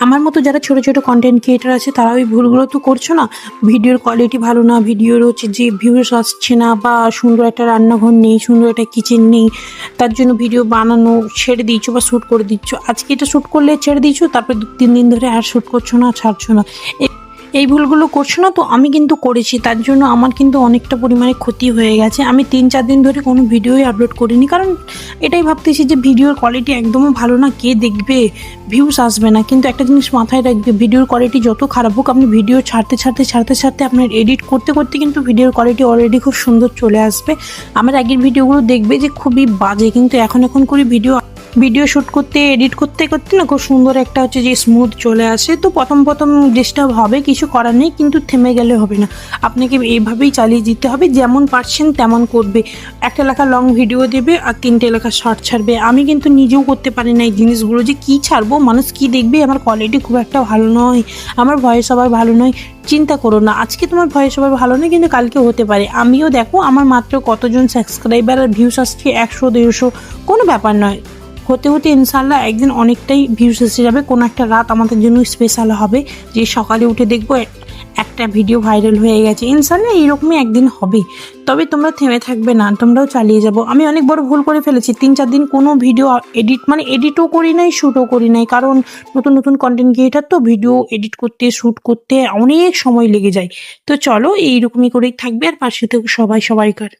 আমার মতো যারা ছোট ছোট কন্টেন্ট ক্রিয়েটার আছে তারা ওই ভুলগুলো তো করছো না। ভিডিওর কোয়ালিটি ভালো না, ভিডিওর হচ্ছে যে ভিউস আসছে না, বা সুন্দর একটা রান্নাঘর নেই, সুন্দর একটা কিচেন নেই, তার জন্য ভিডিও বানানো ছেড়ে দিচ্ছ বা শ্যুট করে দিচ্ছ। আজকে এটা শ্যুট করলে ছেড়ে দিচ্ছ, তারপরে 2-3 দিন ধরে আর শ্যুট করছো না, ছাড়ছো না। এই ভুলগুলো করছো না তো? আমি কিন্তু করেছি, তার জন্য আমার কিন্তু অনেকটা পরিমাণে ক্ষতি হয়ে গেছে। আমি 3-4 দিন ধরে কোনো ভিডিওই আপলোড করিনি, কারণ এটাই ভাবতেছি যে ভিডিওর কোয়ালিটি একদমই ভালো না, কে দেখবে, ভিউস আসবে না। কিন্তু একটা জিনিস মাথায় রাখবে, ভিডিওর কোয়ালিটি যত খারাপ হোক, আপনি ভিডিও ছাড়তে আপনার এডিট করতে করতে কিন্তু ভিডিওর কোয়ালিটি অলরেডি খুব সুন্দর চলে আসবে। আমার আগের ভিডিওগুলো দেখবে যে খুবই বাজে, কিন্তু এখন করে ভিডিও শ্যুট করতে এডিট করতে না খুব সুন্দর একটা হচ্ছে যে স্মুথ চলে আসে। তো প্রথম ডিস্টার্ব হবে, কিছু করার নেই, কিন্তু থেমে গেলে হবে না। আপনাকে এইভাবেই চালিয়ে যেতে হবে, যেমন পারছেন তেমন করবে। একটা লেখা লং ভিডিও দেবে আর 3টে লেখা শর্ট ছাড়বে। আমি কিন্তু নিজেও করতে পারি না এই জিনিসগুলো, যে কী ছাড়বো, মানুষ কী দেখবে, আমার কোয়ালিটি খুব একটা ভালো নয়, আমার ভয়েস ওভার ভালো নয়। চিন্তা করো না, আজকে তোমার ভয়েস ওভার ভালো নয়, কিন্তু কালকে হতে পারে। আমিও দেখো আমার মাত্র কতজন সাবস্ক্রাইবার আর ভিউস আসছে, 100-150, কোনো ব্যাপার নয়। হতে হতে ইনশাল্লাহ একদিন অনেকটাই ভিউস এসে যাবে। কোনো একটা রাত আমাদের জন্য স্পেশাল হবে, যে সকালে উঠে দেখবো একটা ভিডিও ভাইরাল হয়ে গেছে। ইনশাল্লাহ এইরকমই একদিন হবে। তবে তোমরা থেমে থাকবে না, তোমরাও চালিয়ে যাবো। আমি অনেক বড় ভুল করে ফেলেছি, 3-4 দিন কোনো ভিডিও এডিটও করি নাই, শ্যুটও করি নাই, কারণ নতুন কন্টেন্ট ক্রিয়েটার তো, ভিডিও এডিট করতে শ্যুট করতে অনেক সময় লেগে যায়। তো চলো এইরকমই করেই থাকবে, আর পাশে থেকে সবাইকার।